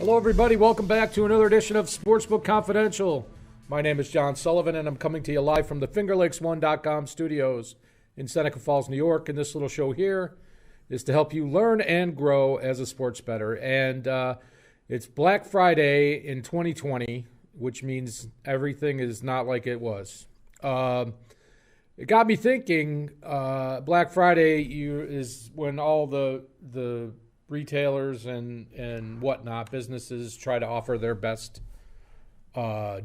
Hello, everybody. Welcome back to another edition of Sportsbook Confidential. My name is John Sullivan, and I'm coming to you live from the FingerLakes1.com studios in Seneca Falls, New York. And this little show here is to help you learn and grow as a sports bettor. And it's Black Friday in 2020, which means everything is not like it was. It got me thinking, Black Friday is when all the retailers and whatnot, businesses try to offer their best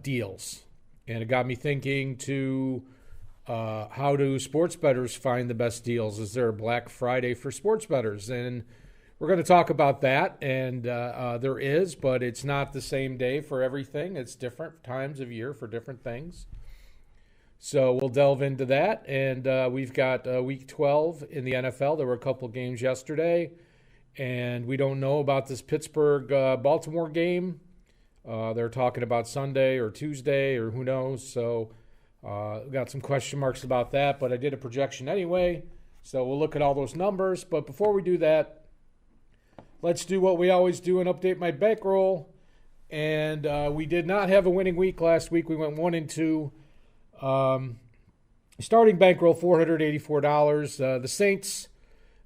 deals. And it got me thinking to how do sports bettors find the best deals? Is there a Black Friday for sports bettors? And we're going to talk about that. And there is, but it's not the same day for everything. It's different times of year for different things. So we'll delve into that. And we've got week 12 in the NFL. There were a couple games yesterday. And we don't know about this Pittsburgh-Baltimore game. They're talking about Sunday or Tuesday or who knows. So we've got some question marks about that. But I did a projection anyway. So we'll look at all those numbers. But before we do that, let's do what we always do and update my bankroll. And we did not have a winning week last week. We went 1-2. Starting bankroll, $484. The Saints...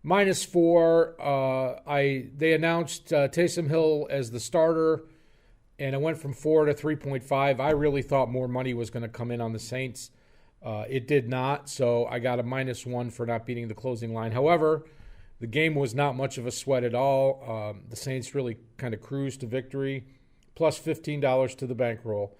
-4. They announced Taysom Hill as the starter, and it went from 4 to 3.5. I really thought more money was going to come in on the Saints. It did not, so I got a -1 for not beating the closing line. However, the game was not much of a sweat at all. The Saints really kind of cruised to victory, plus $15 to the bankroll.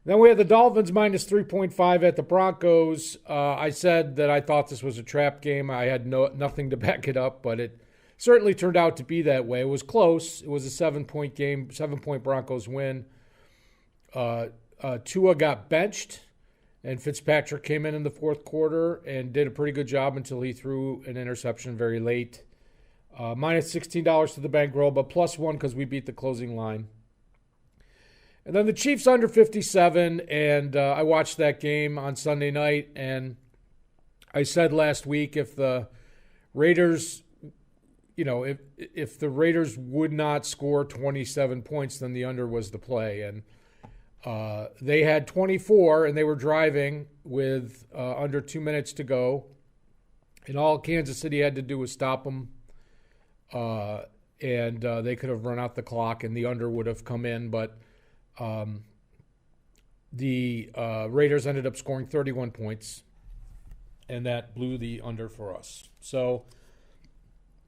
Then we had the Dolphins -3.5 at the Broncos. I said that I thought this was a trap game. I had nothing to back it up, but it certainly turned out to be that way. It was close. It was a 7-point game, 7-point Broncos win. Tua got benched, and Fitzpatrick came in the fourth quarter and did a pretty good job until he threw an interception very late. -$16 to the bankroll, but +1 because we beat the closing line. And then the Chiefs under 57, and I watched that game on Sunday night, and I said last week if the Raiders, if the Raiders would not score 27 points, then the under was the play. And they had 24, and they were driving with under 2 minutes to go. And all Kansas City had to do was stop them, and they could have run out the clock, and the under would have come in, but the Raiders ended up scoring 31 points, and that blew the under for us. So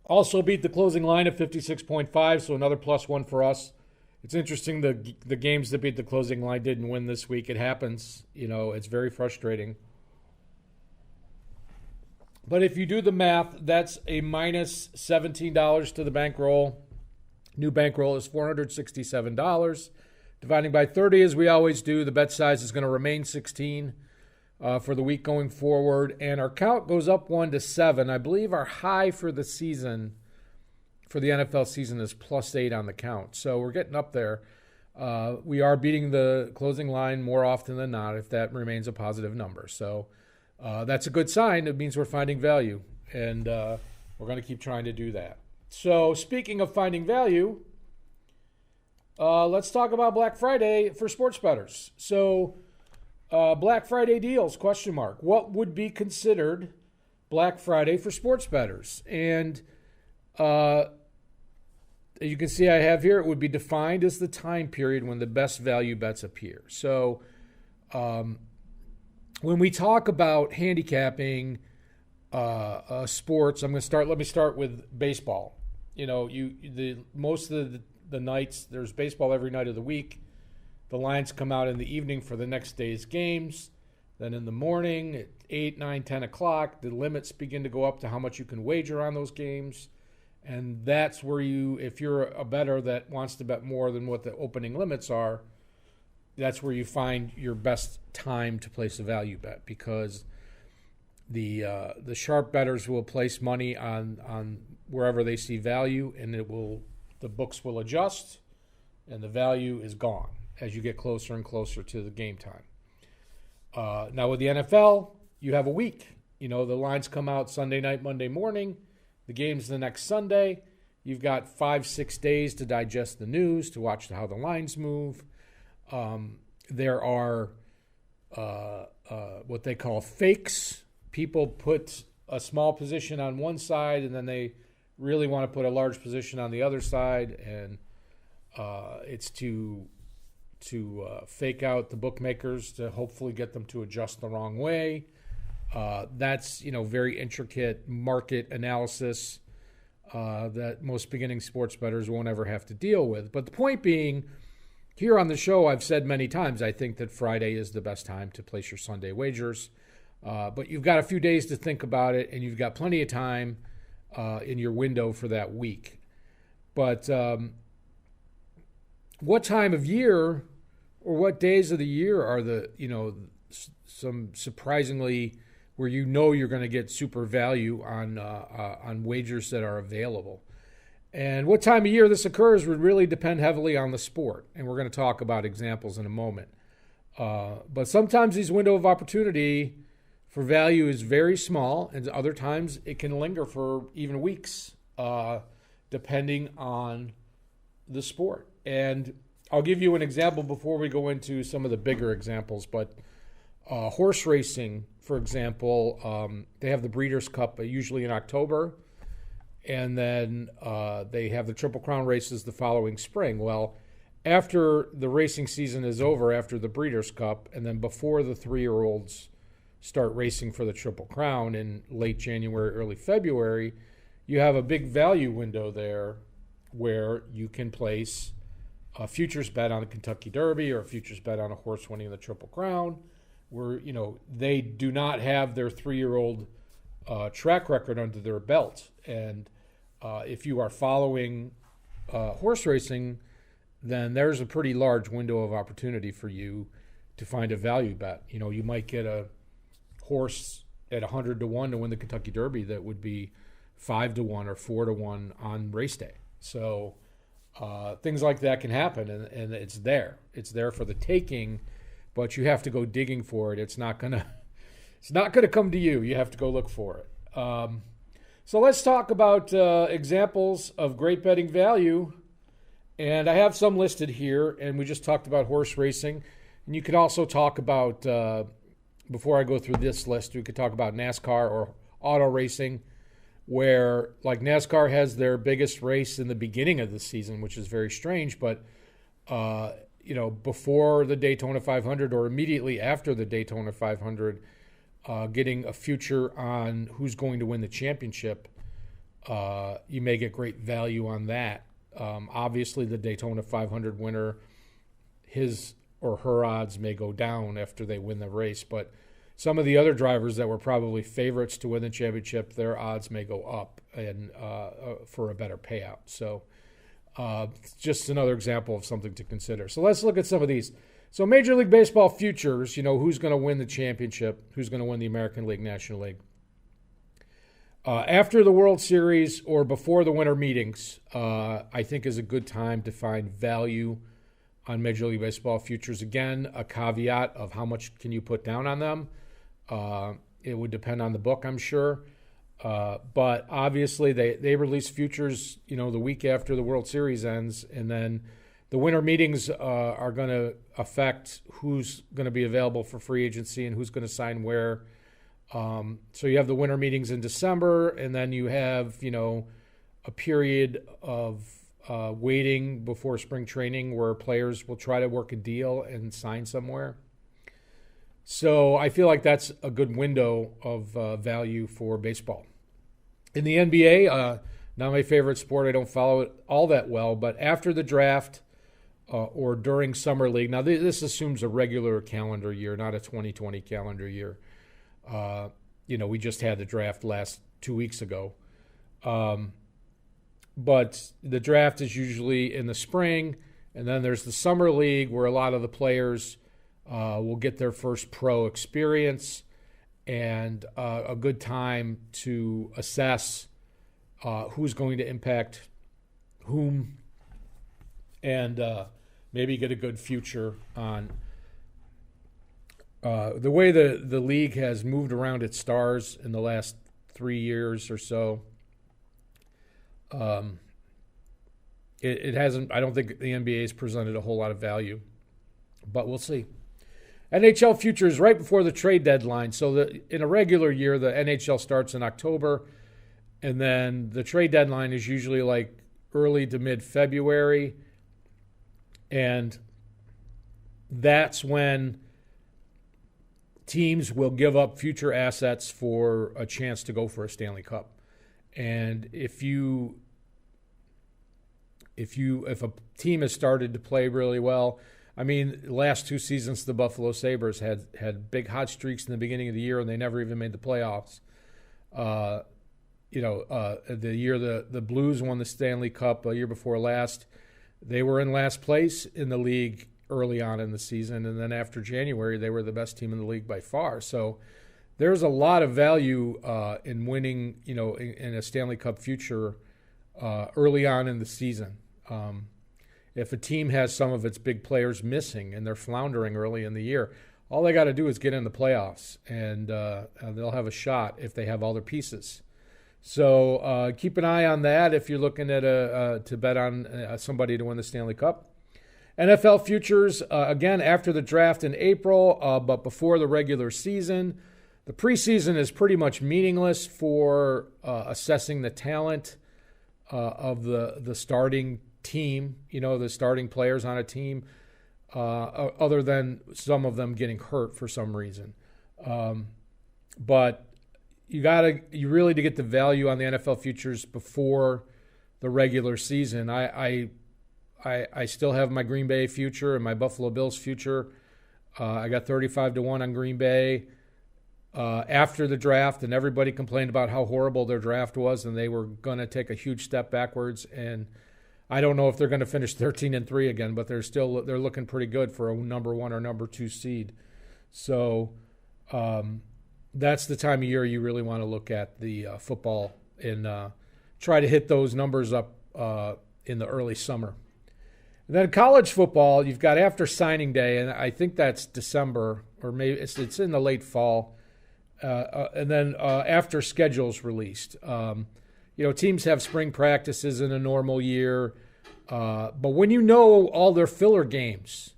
also beat the closing line of 56.5, so another +1 for us. It's interesting the games that beat the closing line didn't win this week. It happens. It's very frustrating. But if you do the math, that's a -$17 to the bankroll. New bankroll is $467. Dividing by 30, as we always do, the bet size is going to remain 16 for the week going forward. And our count goes up 1 to 7. I believe our high for the season, for the NFL season, is +8 on the count. So we're getting up there. We are beating the closing line more often than not if that remains a positive number. So that's a good sign. It means we're finding value. And we're going to keep trying to do that. So speaking of finding value, let's talk about Black Friday for sports bettors. So, Black Friday deals, ? What would be considered Black Friday for sports bettors? And you can see I have here, it would be defined as the time period when the best value bets appear. So, when we talk about handicapping sports, let me start with baseball. Most of the nights, there's baseball every night of the week. The lines come out in the evening for the next day's games. Then in the morning at 8, 9, 10 o'clock, the limits begin to go up to how much you can wager on those games. And that's where if you're a bettor that wants to bet more than what the opening limits are, that's where you find your best time to place a value bet, because the sharp bettors will place money on wherever they see value, and the books will adjust, and the value is gone as you get closer and closer to the game time. Now with the NFL, you have a week. The lines come out Sunday night, Monday morning. The game's the next Sunday. You've got 5-6 days to digest the news, to watch how the lines move. There are what they call fakes. People put a small position on one side, and then they really want to put a large position on the other side, and it's to fake out the bookmakers to hopefully get them to adjust the wrong way. That's very intricate market analysis that most beginning sports bettors won't ever have to deal with. But the point being, here on the show, I've said many times, I think that Friday is the best time to place your Sunday wagers. But you've got a few days to think about it, and you've got plenty of time in your window for that week. But what time of year or what days of the year are some surprisingly where you're going to get super value on wagers that are available? And what time of year this occurs would really depend heavily on the sport. And we're going to talk about examples in a moment. But sometimes these window of opportunity for value is very small, and other times it can linger for even weeks, depending on the sport. And I'll give you an example before we go into some of the bigger examples. But horse racing, for example, they have the Breeders' Cup usually in October. And then they have the Triple Crown races the following spring. Well, after the racing season is over, after the Breeders' Cup, and then before the 3-year-olds start racing for the Triple Crown in late January, early February, you have a big value window there where you can place a futures bet on the Kentucky Derby or a futures bet on a horse winning the Triple Crown, where they do not have their 3-year-old track record under their belt. And if you are following horse racing, then there's a pretty large window of opportunity for you to find a value bet. You might get a horse at 100 to 1 to win the Kentucky Derby that would be 5 to 1 or 4 to 1 on race day. So things like that can happen, and it's there. It's there for the taking, but you have to go digging for it. It's not gonna come to you. You have to go look for it. So let's talk about examples of great betting value. And I have some listed here, and we just talked about horse racing. And you could also talk about, before I go through this list, we could talk about NASCAR or auto racing, where like NASCAR has their biggest race in the beginning of the season, which is very strange. But, before the Daytona 500 or immediately after the Daytona 500, getting a future on who's going to win the championship, you may get great value on that. Obviously, the Daytona 500 winner, his or her odds may go down after they win the race, but some of the other drivers that were probably favorites to win the championship, their odds may go up and for a better payout. So just another example of something to consider. So let's look at some of these. So Major League Baseball futures, who's going to win the championship, who's going to win the American League, National League. After the World Series or before the winter meetings, I think is a good time to find value on Major League Baseball futures. Again, a caveat of how much can you put down on them. It would depend on the book, I'm sure. But obviously they release futures, the week after the World Series ends, and then the winter meetings are going to affect who's going to be available for free agency and who's going to sign where. So you have the winter meetings in December, and then you have, a period of waiting before spring training where players will try to work a deal and sign somewhere. So I feel like that's a good window of value for baseball. In the NBA, not my favorite sport. I don't follow it all that well, but after the draft or during summer league, now this assumes a regular calendar year, not a 2020 calendar year. We just had the draft last 2 weeks ago. But the draft is usually in the spring, and then there's the summer league where a lot of the players will get their first pro experience, and a good time to assess who's going to impact whom, and maybe get a good future on the way the league has moved around its stars in the last 3 years or so. it hasn't. I don't think the NBA has presented a whole lot of value, but we'll see. NHL futures right before the trade deadline. So in a regular year, the NHL starts in October, and then the trade deadline is usually like early to mid-February, and that's when teams will give up future assets for a chance to go for a Stanley Cup. And if a team has started to play really well, I mean, the last 2 seasons the Buffalo Sabres had big hot streaks in the beginning of the year, and they never even made the playoffs. The year the Blues won the Stanley Cup a year before last, they were in last place in the league early on in the season, and then after January, they were the best team in the league by far. So there's a lot of value in winning, in a Stanley Cup future early on in the season. If a team has some of its big players missing and they're floundering early in the year, all they got to do is get in the playoffs, and they'll have a shot if they have all their pieces. So keep an eye on that if you're looking at to bet on somebody to win the Stanley Cup. NFL futures, again, after the draft in April, but before the regular season. The preseason is pretty much meaningless for assessing the talent of the starting team, the starting players on a team, other than some of them getting hurt for some reason. But you really to get the value on the NFL futures before the regular season. I still have my Green Bay future and my Buffalo Bills future. I got 35-1 on Green Bay after the draft, and everybody complained about how horrible their draft was, and they were going to take a huge step backwards. And I don't know if they're going to finish 13-3 again, but they're looking pretty good for a number 1 or number 2 seed. So that's the time of year you really want to look at the football and try to hit those numbers up in the early summer. And then college football, you've got after signing day, and I think that's December, or maybe it's in the late fall. And then after schedules released. Teams have spring practices in a normal year. But when you know all their filler games,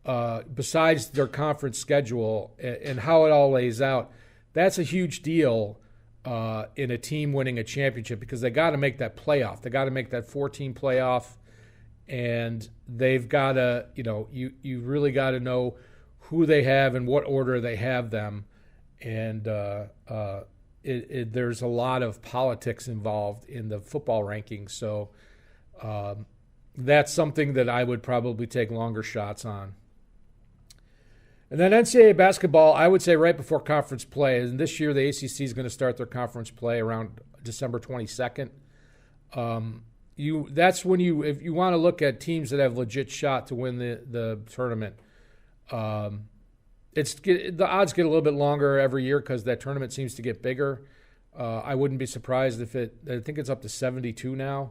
besides their conference schedule and how it all lays out, that's a huge deal in a team winning a championship, because they got to make that playoff. They got to make that 4-team playoff, and they've got to, you really got to know who they have and what order they have them. And there's a lot of politics involved in the football rankings. So that's something that I would probably take longer shots on. And then NCAA basketball, I would say right before conference play. And this year the ACC is going to start their conference play around December 22nd. That's when if you want to look at teams that have legit shot to win the tournament. The odds get a little bit longer every year because that tournament seems to get bigger. I wouldn't be surprised if I think it's up to 72 now,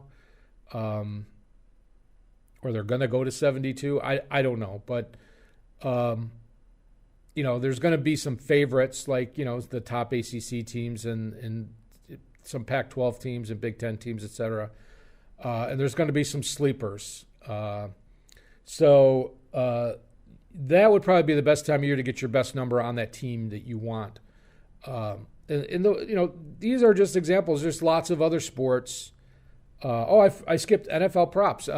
or they're going to go to 72. I don't know, but there's going to be some favorites like the top ACC teams and some Pac-12 teams and Big Ten teams, etc. And there's going to be some sleepers. So that would probably be the best time of year to get your best number on that team that you want. These are just examples. There's lots of other sports. I skipped NFL props.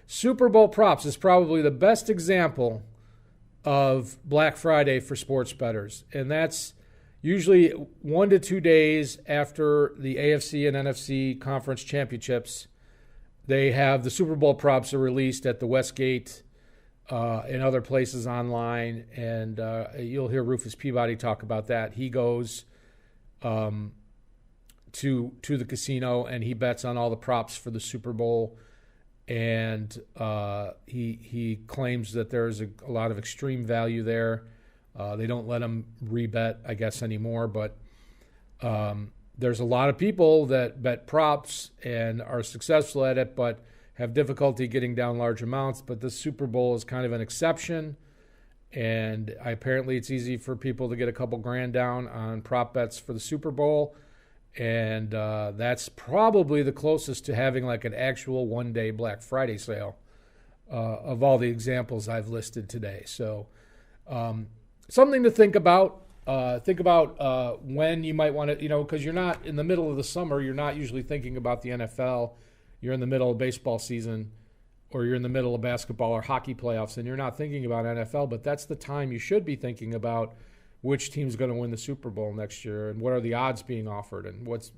Super Bowl props is probably the best example of Black Friday for sports bettors, and that's usually 1 to 2 days after the AFC and NFC conference championships. They have the Super Bowl props are released at the Westgate and other places online, and you'll hear Rufus Peabody talk about that. He goes to the casino and he bets on all the props for the Super Bowl, and he claims that there's a lot of extreme value there. They don't let him rebet, I guess, anymore, but there's a lot of people that bet props and are successful at it, but have difficulty getting down large amounts. But the Super Bowl is kind of an exception, and apparently it's easy for people to get a couple grand down on prop bets for the Super Bowl. And that's probably the closest to having like an actual one-day Black Friday sale of all the examples I've listed today. So something to think about. Think about when you might want to, because you're not in the middle of the summer. You're not usually thinking about the NFL. You're in the middle of baseball season, or you're in the middle of basketball or hockey playoffs, and you're not thinking about NFL. But that's the time you should be thinking about which team's going to win the Super Bowl next year, and what are the odds being offered, and what's,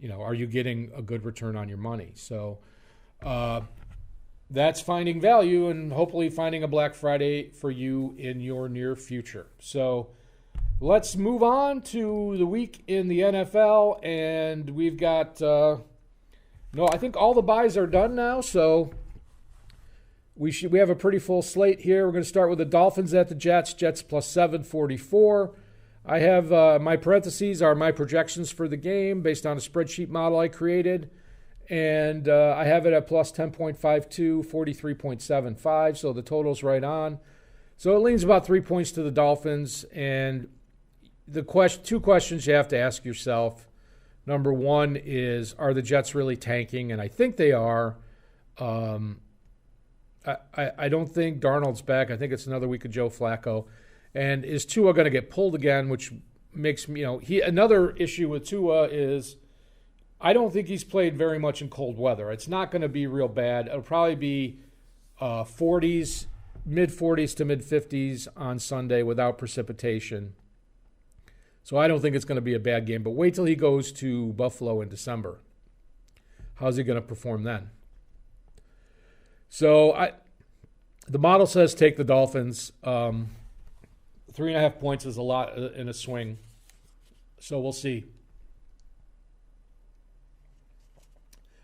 are you getting a good return on your money? So that's finding value and hopefully finding a Black Friday for you in your near future. So let's move on to the week in the NFL, and we've got I think all the buys are done now, so we have a pretty full slate here. We're going to start with the Dolphins at the Jets. Jets plus 744. I have my parentheses are my projections for the game based on a spreadsheet model I created. And I have it at plus 10.52, 43.75. So the total's right on. So it leans about 3 points to the Dolphins. And the two questions you have to ask yourself. Number one is, are the Jets really tanking? And I think they are. I don't think Darnold's back. I think it's another week of Joe Flacco. And is Tua going to get pulled again, which makes me, another issue with Tua is I don't think he's played very much in cold weather. It's not going to be real bad. It'll probably be 40s, mid-40s to mid-50s on Sunday without precipitation. So I don't think it's going to be a bad game. But wait till he goes to Buffalo in December. How's he going to perform then? So the model says take the Dolphins. 3.5 points is a lot in a swing. So we'll see.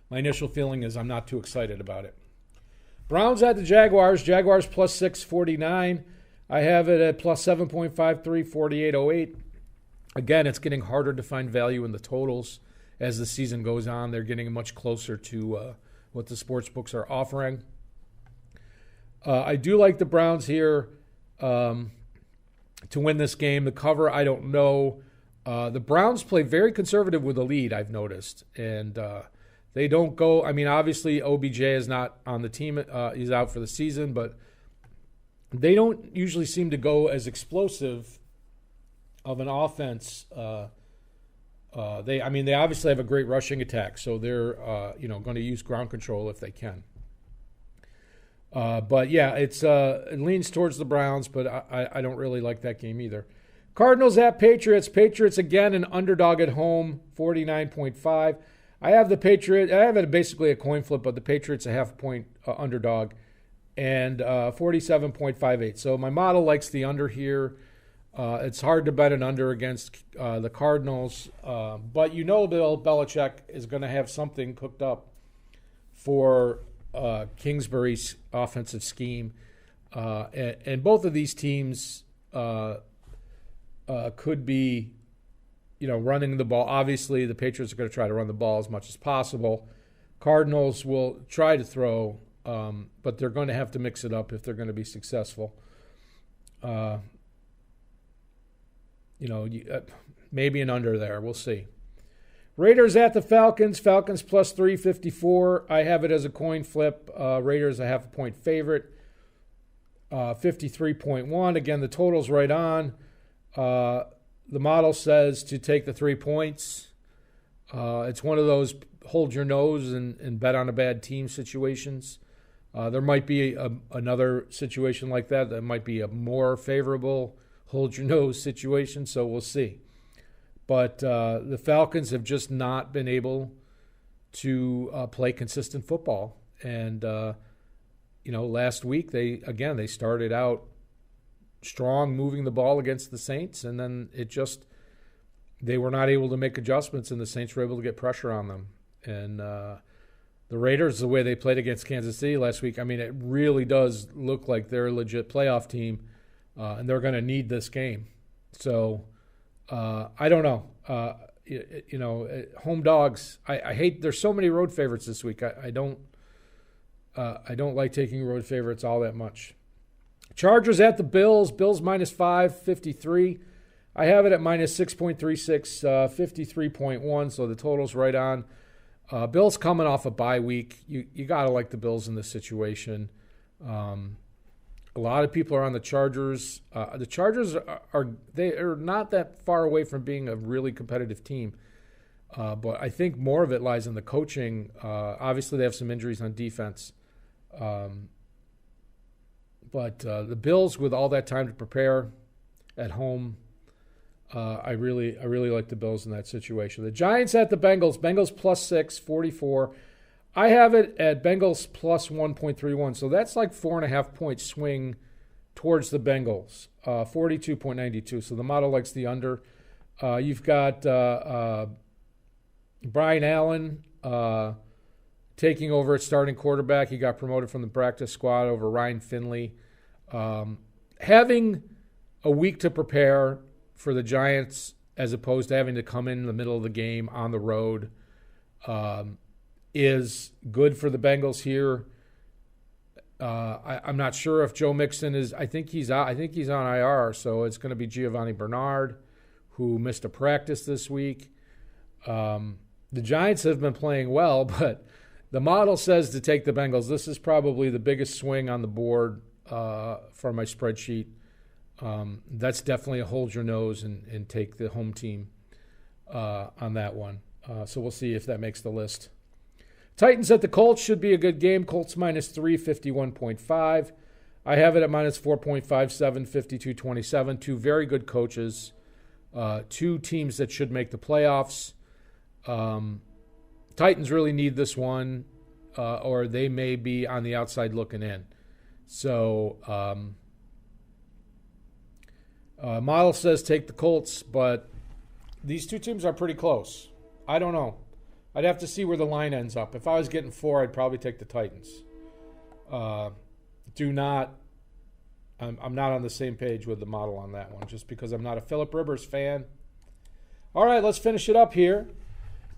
My initial feeling is I'm not too excited about it. Browns at the Jaguars. Jaguars plus 649. I have it at plus 7.53, 48.08. Again, it's getting harder to find value in the totals as the season goes on. They're getting much closer to what the sports books are offering. I do like the Browns here to win this game. The cover, I don't know. The Browns play very conservative with the lead, I've noticed. And they don't go, obviously OBJ is not on the team. He's out for the season, but they don't usually seem to go as explosive of an offense. They obviously have a great rushing attack, so they're going to use ground control if they can. But yeah, it leans towards the Browns, but I don't really like that game either. Cardinals at Patriots. Patriots again an underdog at home, 49.5. I have the Patriots. I have it basically a coin flip, but the Patriots a half point underdog, and 47.58. So my model likes the under here. It's hard to bet an under against the Cardinals, but Bill Belichick is going to have something cooked up for Kingsbury's offensive scheme, and both of these teams could be, running the ball. Obviously, the Patriots are going to try to run the ball as much as possible. Cardinals will try to throw, but they're going to have to mix it up if they're going to be successful. Maybe an under there. We'll see. Raiders at the Falcons. Falcons plus 354. I have it as a coin flip. Raiders a half a point favorite. 53.1. Again, the total's right on. The model says to take the 3 points. It's one of those hold your nose and bet on a bad team situations. There might be another situation like that. That might be a more favorable hold your nose situation, so we'll see. But the Falcons have just not been able to play consistent football. And, last week they started out strong, moving the ball against the Saints, and then they were not able to make adjustments, and the Saints were able to get pressure on them. And the Raiders, the way they played against Kansas City last week, it really does look like they're a legit playoff team, and they're going to need this game. So I don't know. Home dogs. I hate. There's so many road favorites this week. I don't like taking road favorites all that much. Chargers at the Bills. Bills minus 553. I have it at minus 6.36, 53.1, so the total's right on. Bills coming off a bye week. You got to like the Bills in this situation. A lot of people are on the Chargers. The Chargers are not that far away from being a really competitive team. But I think more of it lies in the coaching. Obviously, they have some injuries on defense. But the Bills, with all that time to prepare at home, I really like the Bills in that situation. The Giants at the Bengals. Bengals plus 6, 44. I have it at Bengals plus 1.31. So that's like 4.5 point swing towards the Bengals. 42.92. So the model likes the under. You've got Brian Allen taking over at starting quarterback. He got promoted from the practice squad over Ryan Finley. Having a week to prepare for the Giants as opposed to having to come in the middle of the game on the road is good for the Bengals here. I'm not sure if Joe Mixon is. I think he's out. I think he's on IR. So it's going to be Giovanni Bernard, who missed a practice this week. The Giants have been playing well, but the model says to take the Bengals. This is probably the biggest swing on the board for my spreadsheet. That's definitely a hold your nose and take the home team on that one. So we'll see if that makes the list. Titans at the Colts should be a good game. Colts minus 3, 51.5. I have it at minus 4.57, 52.27. Two very good coaches. Two teams that should make the playoffs. Titans really need this one, or they may be on the outside looking in. So model says take the Colts, but these two teams are pretty close. I don't know. I'd have to see where the line ends up. If I was getting 4, I'd probably take the Titans. I'm not on the same page with the model on that one, just because I'm not a Phillip Rivers fan. All right, let's finish it up here.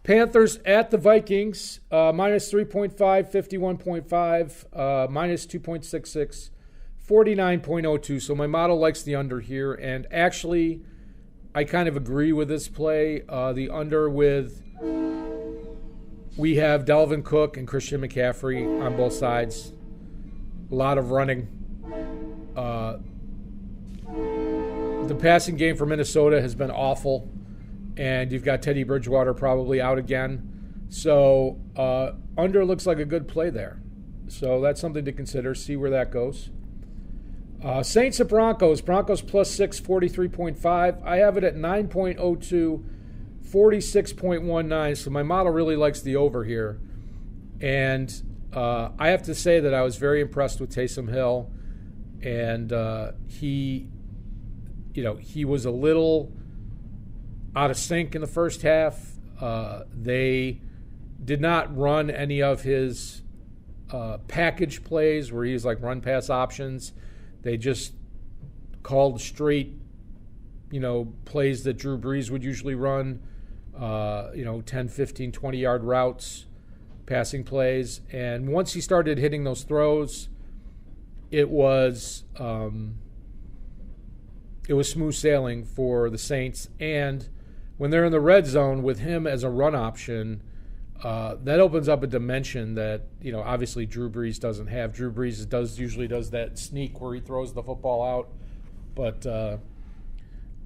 Panthers at the Vikings, minus 3.5, 51.5, minus 2.66, 49.02. So my model likes the under here. And actually, I kind of agree with this play. The under with, we have Dalvin Cook and Christian McCaffrey on both sides. A lot of running. The passing game for Minnesota has been awful. And you've got Teddy Bridgewater probably out again. So under looks like a good play there. So that's something to consider. See where that goes. Saints at Broncos. Broncos plus 6, 43.5. I have it at 9.02, 46.19. So my model really likes the over here. And I have to say that I was very impressed with Taysom Hill. And he was a little out of sync in the first half. They did not run any of his package plays where he's like run pass options. They just called straight, plays that Drew Brees would usually run, 10, 15, 20-yard routes, passing plays. And once he started hitting those throws, it was smooth sailing for the Saints. And when they're in the red zone with him as a run option, that opens up a dimension that, obviously Drew Brees doesn't have. Drew Brees usually does that sneak where he throws the football out. But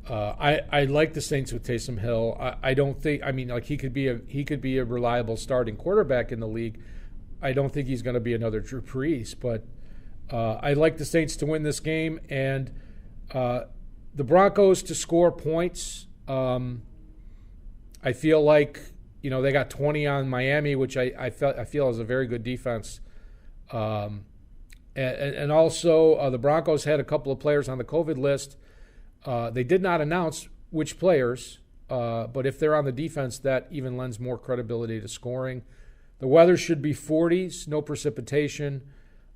I like the Saints with Taysom Hill. I don't think, he could be a reliable starting quarterback in the league. I don't think he's going to be another Drew Brees, but I like the Saints to win this game, and the Broncos to score points. I feel like, they got 20 on Miami, which I feel is a very good defense. And also the Broncos had a couple of players on the COVID list. They did not announce which players, but if they're on the defense, that even lends more credibility to scoring. The weather should be 40s, no precipitation.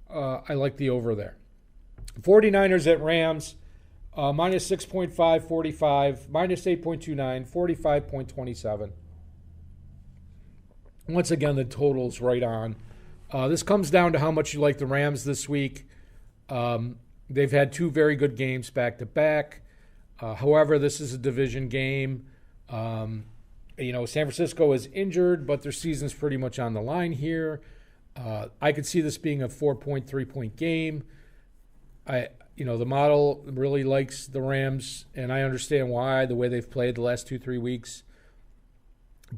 I like the over there. 49ers at Rams. Minus 6.5, 45, minus 8.29, 45.27. Once again, the total's right on. This comes down to how much you like the Rams this week. They've had two very good games back-to-back. However, this is a division game. San Francisco is injured, but their season's pretty much on the line here. I could see this being a 4-point, 3-point game. The model really likes the Rams, and I understand why, the way they've played the last 2-3 weeks.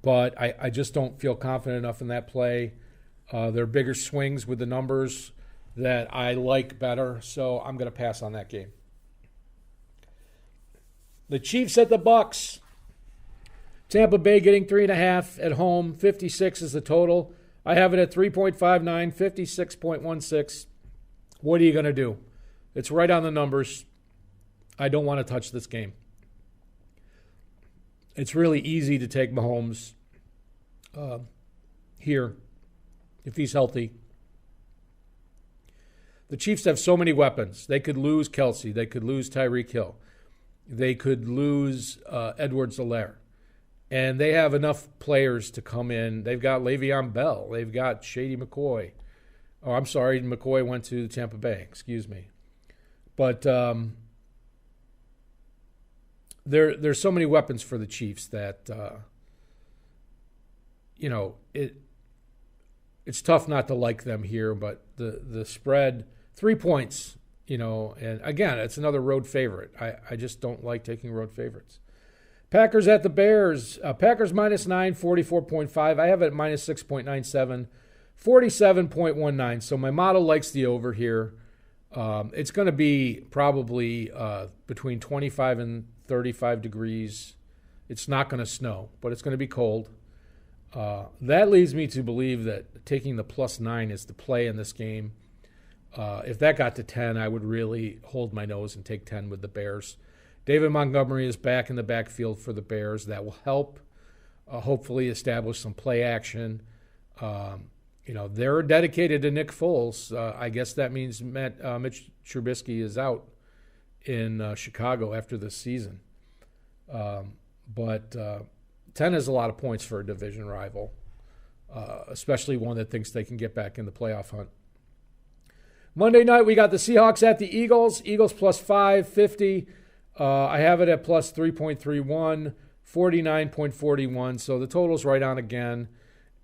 But I just don't feel confident enough in that play. There are bigger swings with the numbers that I like better, so I'm going to pass on that game. The Chiefs at the Bucks. Tampa Bay getting 3.5 at home. 56 is the total. I have it at 3.59, 56.16. What are you going to do? It's right on the numbers. I don't want to touch this game. It's really easy to take Mahomes here if he's healthy. The Chiefs have so many weapons. They could lose Kelsey. They could lose Tyreek Hill. They could lose Edwards-Helaire. And they have enough players to come in. They've got Le'Veon Bell. They've got Shady McCoy. Oh, I'm sorry, McCoy went to Tampa Bay. Excuse me. But there's so many weapons for the Chiefs that, it's tough not to like them here. But the spread, 3 points, and again, it's another road favorite. I just don't like taking road favorites. Packers at the Bears. Packers -9, 44.5. I have it at -6.97, 47.19. So my model likes the over here. It's going to be probably between 25 and 35 degrees. It's not going to snow, but it's going to be cold. That leads me to believe that taking the +9 is the play in this game. If that got to 10, I would really hold my nose and take 10 with the Bears. David Montgomery is back in the backfield for the Bears. That will help hopefully establish some play action. They're dedicated to Nick Foles. I guess that means Mitch Trubisky is out in Chicago after this season. But 10 is a lot of points for a division rival, especially one that thinks they can get back in the playoff hunt. Monday night, we got the Seahawks at the Eagles. Eagles +5, 50. I have it at +3.31, 49.41. So the total's right on again.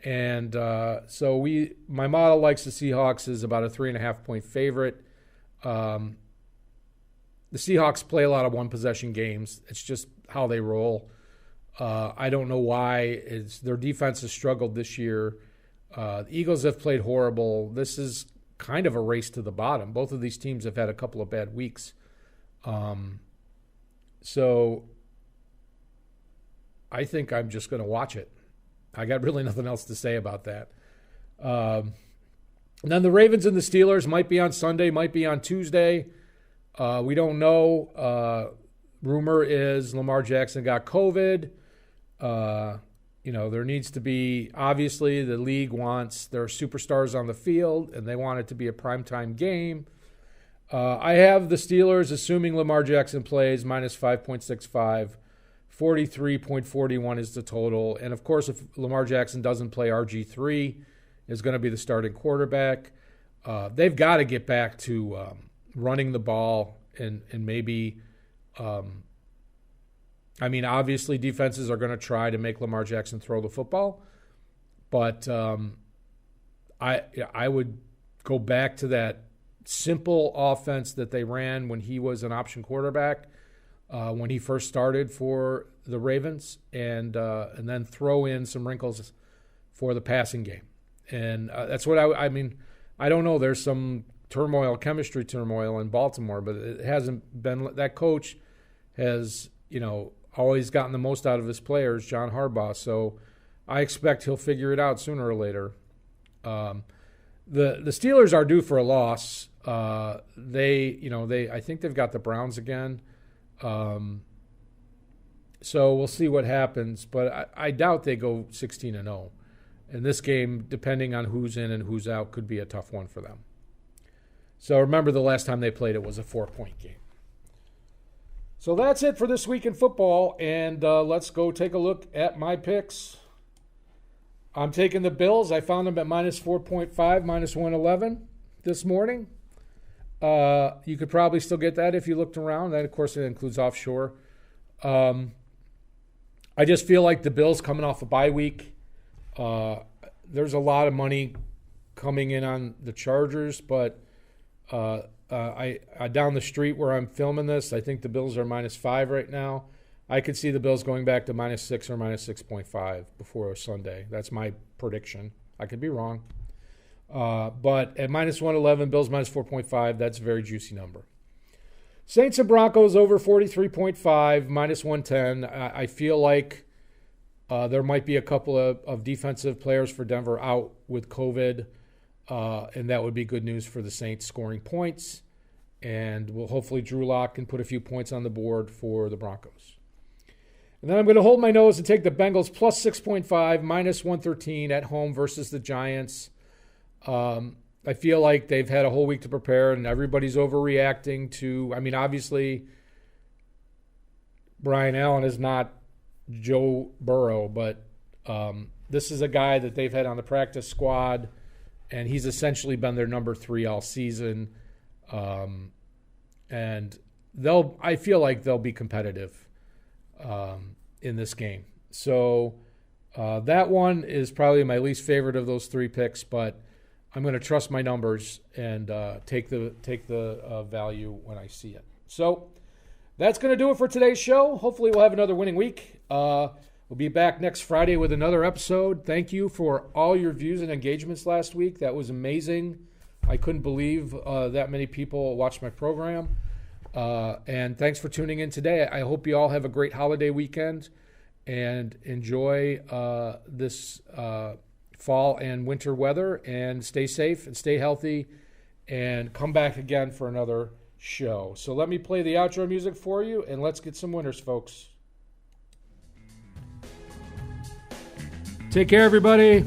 And my model likes the Seahawks as about a 3.5-point favorite. The Seahawks play a lot of one-possession games. It's just how they roll. I don't know why. Their defense has struggled this year. The Eagles have played horrible. This is kind of a race to the bottom. Both of these teams have had a couple of bad weeks. So I think I'm just going to watch it. I got really nothing else to say about that. And then the Ravens and the Steelers might be on Sunday, might be on Tuesday. We don't know. Rumor is Lamar Jackson got COVID. There needs to be, obviously, the league wants their superstars on the field, and they want it to be a primetime game. I have the Steelers, assuming Lamar Jackson plays, -5.65. 43.41 is the total. And, of course, if Lamar Jackson doesn't play, RG3 is going to be the starting quarterback. They've got to get back to running the ball and maybe obviously defenses are going to try to make Lamar Jackson throw the football. But I would go back to that simple offense that they ran when he was an option quarterback, when he first started for the Ravens, and then throw in some wrinkles for the passing game. And that's what I mean. I don't know. There's some chemistry turmoil in Baltimore, but it hasn't been. That coach has, always gotten the most out of his players, John Harbaugh. So I expect he'll figure it out sooner or later. The Steelers are due for a loss. I think they've got the Browns again. So we'll see what happens, but I doubt they go 16-0. And this game, depending on who's in and who's out, could be a tough one for them. So remember, the last time they played it was a 4-point game. So that's it for this week in football, and let's go take a look at my picks. I'm taking the Bills. I found them at -4.5, -111 this morning. You could probably still get that if you looked around. That, of course, it includes offshore. I just feel like the Bills coming off a bye week. There's a lot of money coming in on the Chargers, but I down the street where I'm filming this, I think the Bills are -5 right now. I could see the Bills going back to -6 or -6.5 before Sunday. That's my prediction. I could be wrong. But at -111, Bills -4.5, that's a very juicy number. Saints and Broncos over 43.5, -110. I feel like there might be a couple of defensive players for Denver out with COVID, and that would be good news for the Saints scoring points. And hopefully Drew Lock can put a few points on the board for the Broncos. And then I'm going to hold my nose and take the Bengals +6.5, -113 at home versus the Giants. I feel like they've had a whole week to prepare, and everybody's overreacting to, obviously, Brian Allen is not Joe Burrow, but this is a guy that they've had on the practice squad, and he's essentially been their number 3 all season. And I feel like they'll be competitive in this game. So that one is probably my least favorite of those 3 picks, but I'm going to trust my numbers and take the value when I see it. So that's going to do it for today's show. Hopefully we'll have another winning week. We'll be back next Friday with another episode. Thank you for all your views and engagements last week. That was amazing. I couldn't believe that many people watched my program. And thanks for tuning in today. I hope you all have a great holiday weekend and enjoy this fall and winter weather, and stay safe and stay healthy, and come back again for another show. So let me play the outro music for you, and let's get some winners, folks. Take care, everybody.